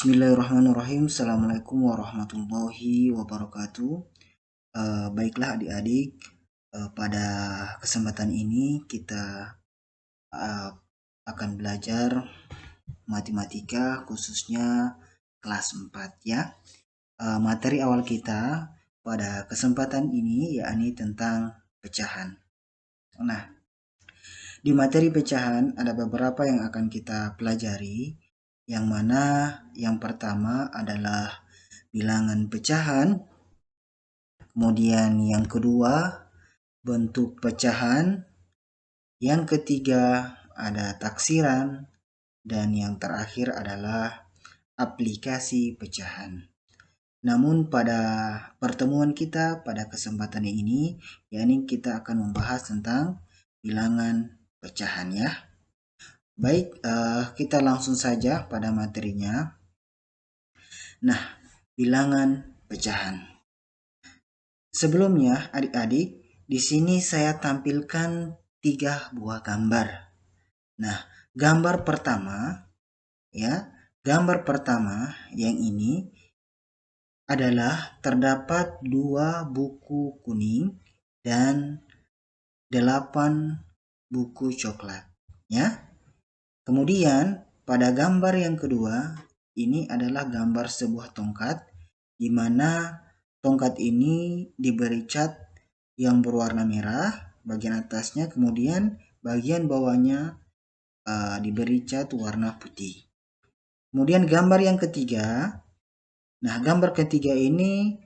Bismillahirrahmanirrahim. Assalamualaikum warahmatullahi wabarakatuh. Baiklah adik-adik, pada kesempatan ini kita uh, akan belajar matematika khususnya kelas 4 ya. Materi awal kita pada kesempatan ini yakni tentang pecahan. Nah, di materi pecahan ada beberapa yang akan kita pelajari, yang mana yang pertama adalah bilangan pecahan, kemudian yang kedua bentuk pecahan, yang ketiga ada taksiran, dan yang terakhir adalah aplikasi pecahan. Namun pada pertemuan kita pada kesempatan ini, yakni kita akan membahas tentang bilangan pecahan ya. Baik, kita langsung saja pada materinya. Nah, bilangan pecahan. Sebelumnya, adik-adik, di sini saya tampilkan 3 buah gambar. Nah, gambar pertama yang ini adalah terdapat 2 buku kuning dan 8 buku coklat ya. Kemudian pada gambar yang kedua ini adalah gambar sebuah tongkat, di mana tongkat ini diberi cat yang berwarna merah bagian atasnya, kemudian bagian bawahnya diberi cat warna putih. Kemudian gambar yang ketiga, gambar ketiga ini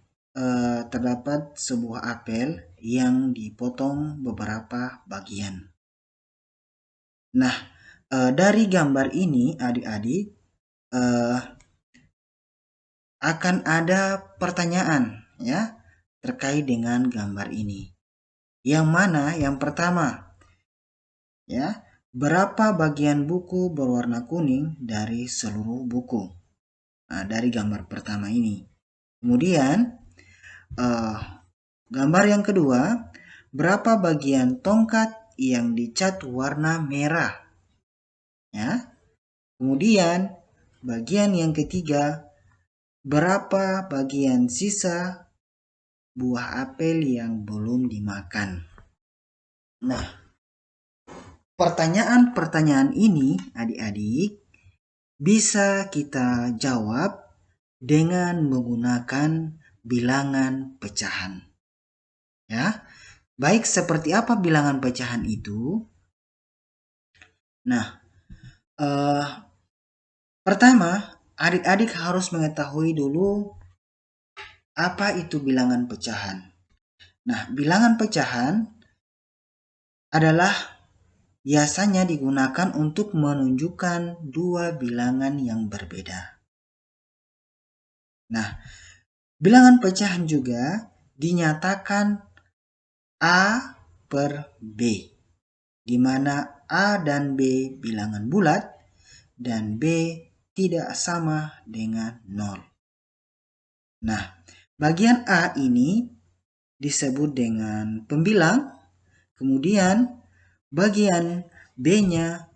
terdapat sebuah apel yang dipotong beberapa bagian. Nah, dari gambar ini adik-adik akan ada pertanyaan ya terkait dengan gambar ini. Yang mana yang pertama ya, berapa bagian buku berwarna kuning dari seluruh buku? Nah, dari gambar pertama ini. Kemudian gambar yang kedua, berapa bagian tongkat yang dicat warna merah? Ya. Kemudian bagian yang ketiga, berapa bagian sisa buah apel yang belum dimakan? Nah, pertanyaan-pertanyaan ini adik-adik bisa kita jawab dengan menggunakan bilangan pecahan. Ya. Baik, seperti apa bilangan pecahan itu? Nah, pertama, adik-adik harus mengetahui dulu apa itu bilangan pecahan. Nah, bilangan pecahan adalah biasanya digunakan untuk menunjukkan 2 bilangan yang berbeda. Nah, bilangan pecahan juga dinyatakan A per B, di mana A dan B bilangan bulat dan B tidak sama dengan 0. Nah, bagian A ini disebut dengan pembilang, kemudian bagian B-nya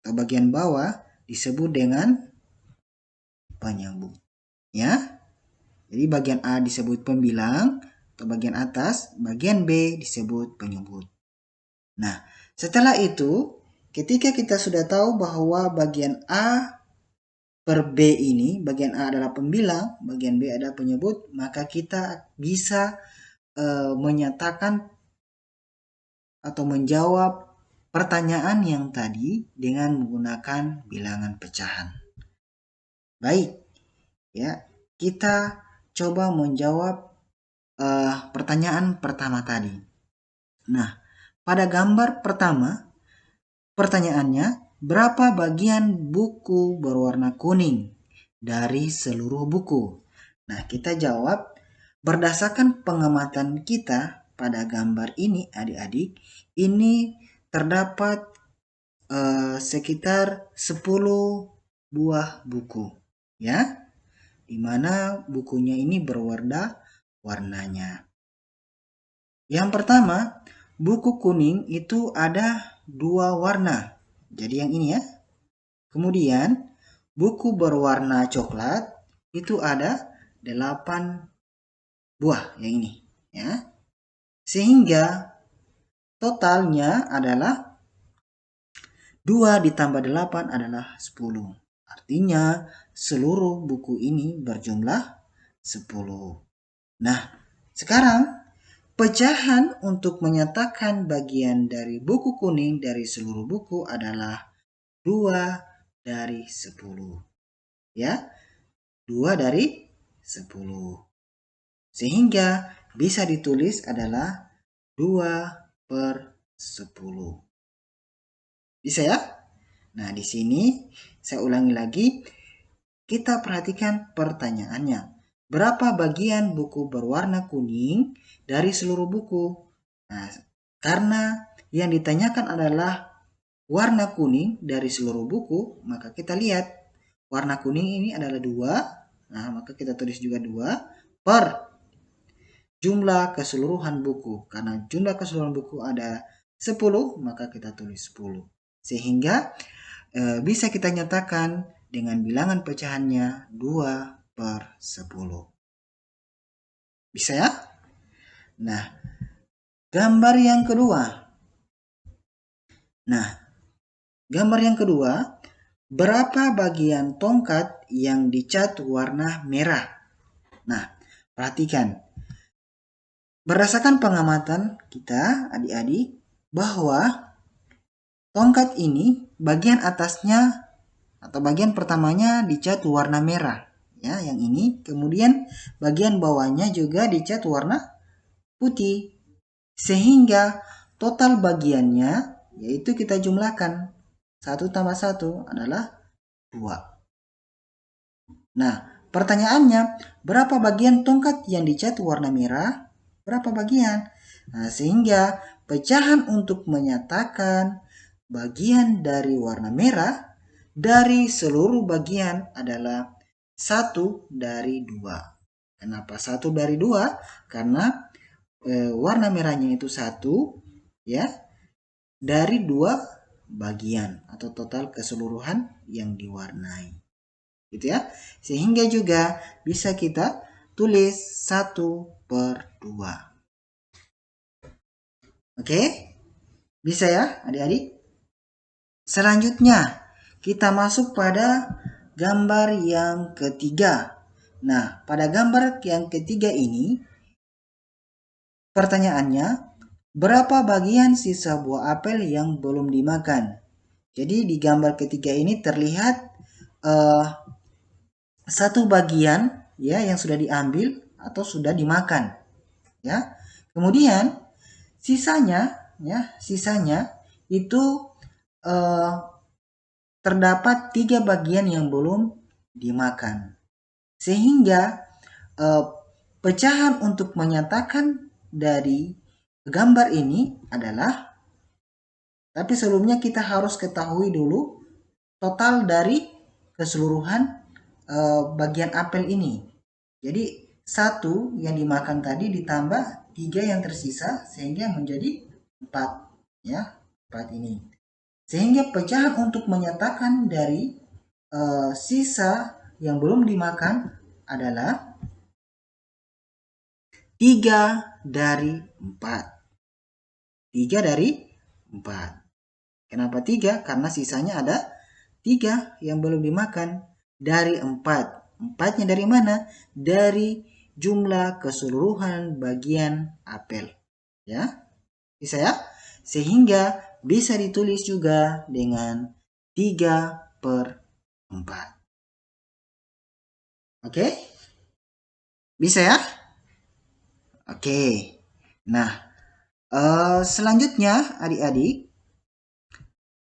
atau bagian bawah disebut dengan penyebut. Ya. Jadi bagian A disebut pembilang atau bagian atas, bagian B disebut penyebut. Nah, setelah itu ketika kita sudah tahu bahwa bagian A per B ini, bagian A adalah pembilang, bagian B adalah penyebut, maka kita bisa menyatakan atau menjawab pertanyaan yang tadi dengan menggunakan bilangan pecahan. Baik, ya, kita coba menjawab pertanyaan pertama tadi. Nah, pada gambar pertama, pertanyaannya, berapa bagian buku berwarna kuning dari seluruh buku? Nah, kita jawab berdasarkan pengamatan kita pada gambar ini adik-adik, ini terdapat sekitar 10 buah buku ya, dimana bukunya ini warnanya. Yang pertama, buku kuning itu ada 2 warna, jadi yang ini ya. Kemudian buku berwarna coklat itu ada 8 buah yang ini, ya. Sehingga totalnya adalah 2 ditambah 8 adalah 10. Artinya seluruh buku ini berjumlah 10. Nah, sekarang pecahan untuk menyatakan bagian dari buku kuning dari seluruh buku adalah 2 dari 10. Ya, 2 dari 10. Sehingga bisa ditulis adalah 2/10. Bisa ya? Nah, di sini saya ulangi lagi. Kita perhatikan pertanyaannya. Berapa bagian buku berwarna kuning dari seluruh buku? Nah, karena yang ditanyakan adalah warna kuning dari seluruh buku, maka kita lihat warna kuning ini adalah 2. Nah, maka kita tulis juga 2 per jumlah keseluruhan buku. Karena jumlah keseluruhan buku ada 10, maka kita tulis 10. Sehingga bisa kita nyatakan dengan bilangan pecahannya 2/10. Bisa ya? Nah, gambar yang kedua. Nah, gambar yang kedua, berapa bagian tongkat yang dicat warna merah? Nah, perhatikan. Berdasarkan pengamatan kita, adik-adik, bahwa tongkat ini bagian atasnya atau bagian pertamanya dicat warna merah, ya, yang ini. Kemudian bagian bawahnya juga dicat warna putih. Sehingga total bagiannya yaitu kita jumlahkan 1 tambah 1 adalah 2. Nah, pertanyaannya, berapa bagian tongkat yang dicat warna merah? Berapa bagian? Nah, sehingga pecahan untuk menyatakan bagian dari warna merah dari seluruh bagian adalah 1 dari 2. Kenapa 1 dari 2? Karena warna merahnya itu 1, ya, dari 2 bagian atau total keseluruhan yang diwarnai. Gitu ya. Sehingga juga bisa kita tulis 1/2. Oke? Bisa ya, adik-adik? Selanjutnya, kita masuk pada gambar yang ketiga. Nah, pada gambar yang ketiga ini, pertanyaannya, berapa bagian sisa buah apel yang belum dimakan? Jadi di gambar ketiga ini terlihat satu bagian, ya, yang sudah diambil atau sudah dimakan, ya. Kemudian sisanya itu terdapat 3 bagian yang belum dimakan. Sehingga pecahan untuk menyatakan dari gambar ini adalah, tapi sebelumnya kita harus ketahui dulu total dari keseluruhan bagian apel ini. Jadi 1 yang dimakan tadi ditambah 3 yang tersisa sehingga menjadi 4, ya, 4 ini. Sehingga pecahan untuk menyatakan dari sisa yang belum dimakan adalah 3 dari 4. 3 dari 4. Kenapa 3? Karena sisanya ada 3 yang belum dimakan dari 4. 4-nya dari mana? Dari jumlah keseluruhan bagian apel. Ya, bisa ya? Sehingga bisa ditulis juga dengan 3/4. Oke? Bisa ya? Oke. Nah, selanjutnya adik-adik.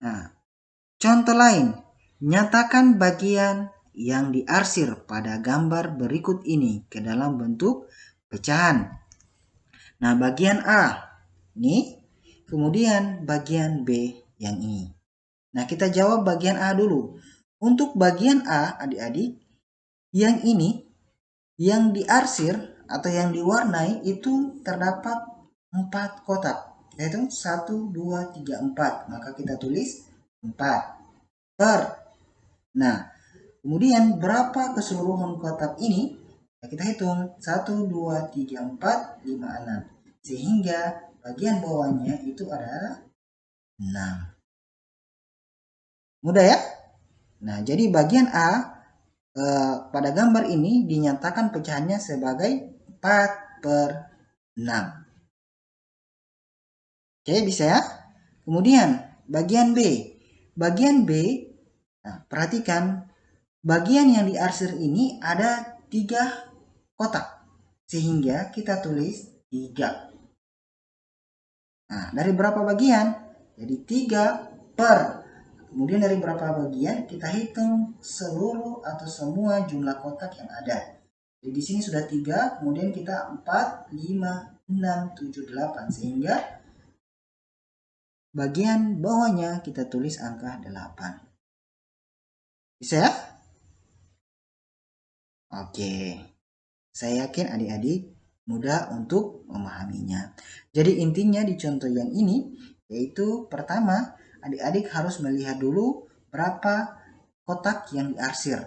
Nah, contoh lain. Nyatakan bagian yang diarsir pada gambar berikut ini ke dalam bentuk pecahan. Nah, bagian A ini, kemudian bagian B yang ini. Nah, kita jawab bagian A dulu. Untuk bagian A, adik-adik, yang ini, yang diarsir atau yang diwarnai itu terdapat 4 kotak. Yaitu 1, 2, 3, 4. Maka kita tulis 4 per. Nah, Kemudian berapa keseluruhan kotak ini? Ya, kita hitung 1, 2, 3, 4, 5, 6. Sehingga bagian bawahnya itu adalah 6. Mudah ya? Nah, jadi bagian A pada gambar ini dinyatakan pecahannya sebagai 4/6. Oke, bisa ya? Kemudian bagian B. Bagian B, nah, perhatikan bagian yang diarsir ini ada 3 kotak. Sehingga kita tulis 3. Nah, dari berapa bagian? Jadi 3 per. Kemudian dari berapa bagian? Kita hitung seluruh atau semua jumlah kotak yang ada. Jadi di sini sudah 3, kemudian kita 4, 5, 6, 7, 8. Sehingga bagian bawahnya kita tulis angka 8. Bisa ya? Oke. Saya yakin adik-adik mudah untuk memahaminya. Jadi intinya di contoh yang ini yaitu pertama adik-adik harus melihat dulu berapa kotak yang diarsir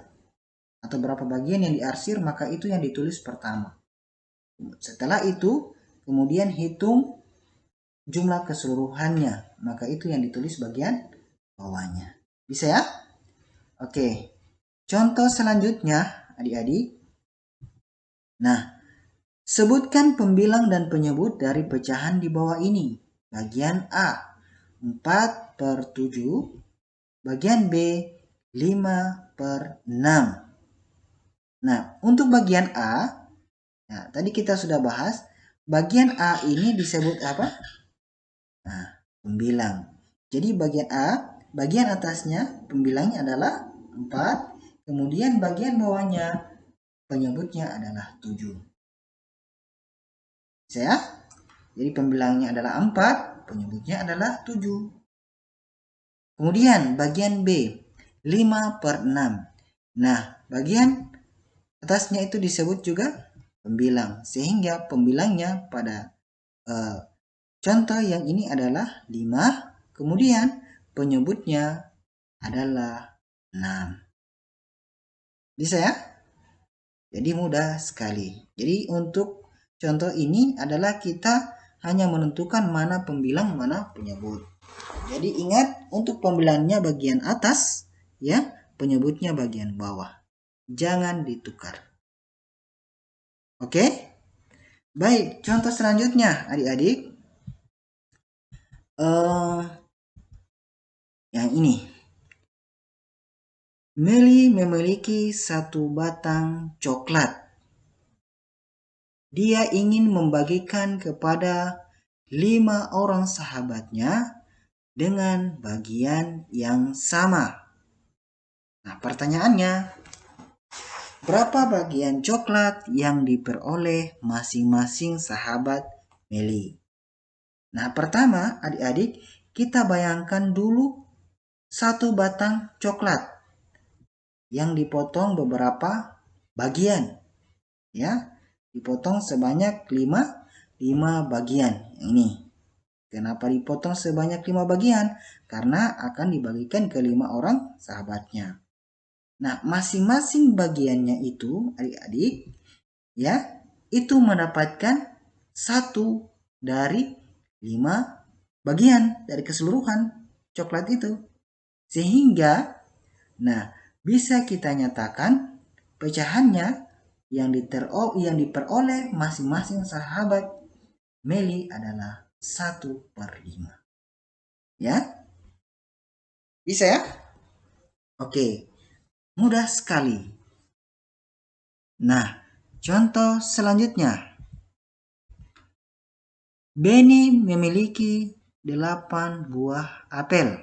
atau berapa bagian yang diarsir, maka itu yang ditulis pertama. Setelah itu kemudian hitung jumlah keseluruhannya, maka itu yang ditulis bagian bawahnya. Bisa ya? Oke. Contoh selanjutnya adik-adik. Nah, sebutkan pembilang dan penyebut dari pecahan di bawah ini. Bagian A, 4/7. Bagian B, 5/6. Nah, untuk bagian A, nah, tadi kita sudah bahas, bagian A ini disebut apa? Nah, pembilang. Jadi bagian A, bagian atasnya pembilangnya adalah 4, kemudian bagian bawahnya penyebutnya adalah 7. Saya, jadi pembilangnya adalah 4, penyebutnya adalah 7. Kemudian bagian B, 5/6. Nah, bagian atasnya itu disebut juga pembilang. Sehingga pembilangnya pada contoh yang ini adalah 5, kemudian penyebutnya adalah 6. Bisa ya? Jadi mudah sekali. Jadi untuk contoh ini adalah kita hanya menentukan mana pembilang, mana penyebut. Jadi ingat untuk pembilangnya bagian atas, ya, penyebutnya bagian bawah. Jangan ditukar. Oke? Baik, contoh selanjutnya adik-adik. Yang ini. Meli memiliki 1 batang coklat. Dia ingin membagikan kepada 5 orang sahabatnya dengan bagian yang sama. Nah, pertanyaannya, berapa bagian coklat yang diperoleh masing-masing sahabat Meli? Nah, pertama adik-adik, kita bayangkan dulu 1 batang coklat yang dipotong beberapa bagian. Ya, dipotong sebanyak 5 bagian. Ini. Kenapa dipotong sebanyak 5 bagian? Karena akan dibagikan ke 5 orang sahabatnya. Nah, masing-masing bagiannya itu, adik-adik, ya, itu mendapatkan 1 dari 5 bagian dari keseluruhan coklat itu. Sehingga, nah, bisa kita nyatakan pecahannya yang diperoleh masing-masing sahabat Meli adalah 1/5. Ya? Bisa ya? Oke. Mudah sekali. Nah, contoh selanjutnya. Benny memiliki 8 buah apel.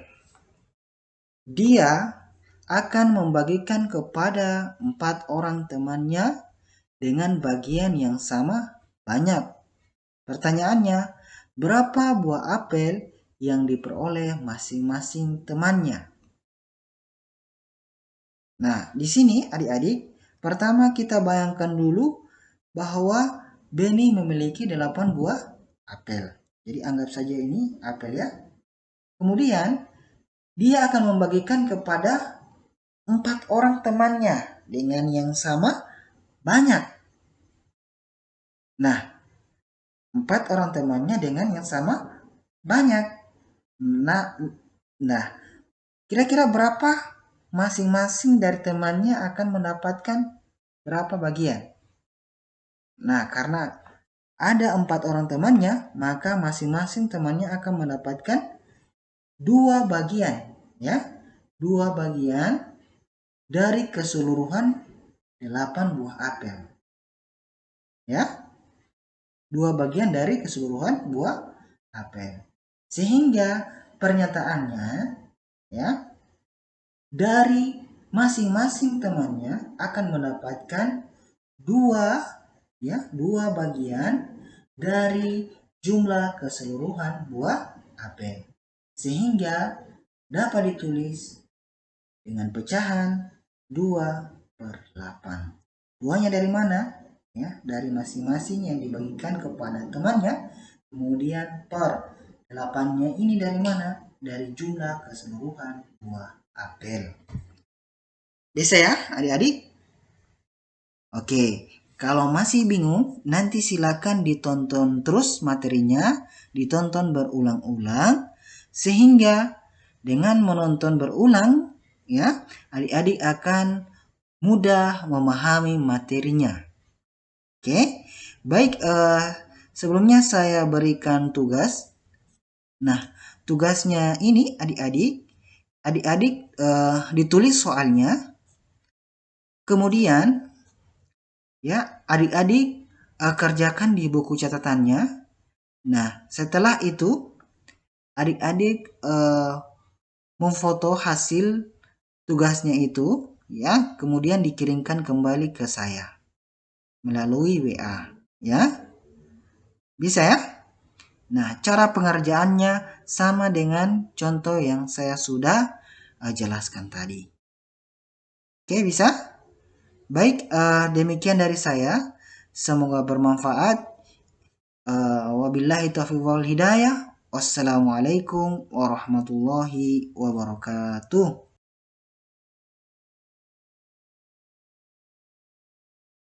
Dia akan membagikan kepada 4 orang temannya dengan bagian yang sama banyak. Pertanyaannya, berapa buah apel yang diperoleh masing-masing temannya? Nah, di sini adik-adik, pertama kita bayangkan dulu bahwa Benny memiliki 8 buah apel. Jadi anggap saja ini apel ya. Kemudian dia akan membagikan kepada 4 orang temannya dengan yang sama banyak. Nah, 4 orang temannya dengan yang sama banyak. Nah, kira-kira berapa masing-masing dari temannya akan mendapatkan berapa bagian? Nah, karena ada 4 orang temannya, maka masing-masing temannya akan mendapatkan 2 bagian, ya. 2 bagian dari keseluruhan 8 buah apel. Ya, 2 bagian dari keseluruhan buah apel. Sehingga pernyataannya, ya, dari masing-masing temannya akan mendapatkan 2 bagian dari jumlah keseluruhan buah apel. Sehingga dapat ditulis dengan pecahan 2/8. 2-nya dari mana? Ya, dari masing-masing yang dibagikan kepada temannya. Kemudian per 8-nya ini dari mana? Dari jumlah keseluruhan buah apel. Bisa ya adik-adik? Oke, kalau masih bingung, nanti silakan ditonton terus materinya, ditonton berulang-ulang, sehingga dengan menonton berulang, ya, adik-adik akan mudah memahami materinya. Oke, baik. Sebelumnya saya berikan tugas. Nah, tugasnya ini adik-adik ditulis soalnya, kemudian ya adik-adik kerjakan di buku catatannya. Nah, setelah itu adik-adik memfoto hasil tugasnya itu, ya, kemudian dikirimkan kembali ke saya melalui WA, ya. Bisa ya? Nah, cara pengerjaannya sama dengan contoh yang saya sudah jelaskan tadi. Oke, bisa? Baik, demikian dari saya. Semoga bermanfaat. Wabillahi taufiq wal hidayah. Wassalamualaikum warahmatullahi wabarakatuh.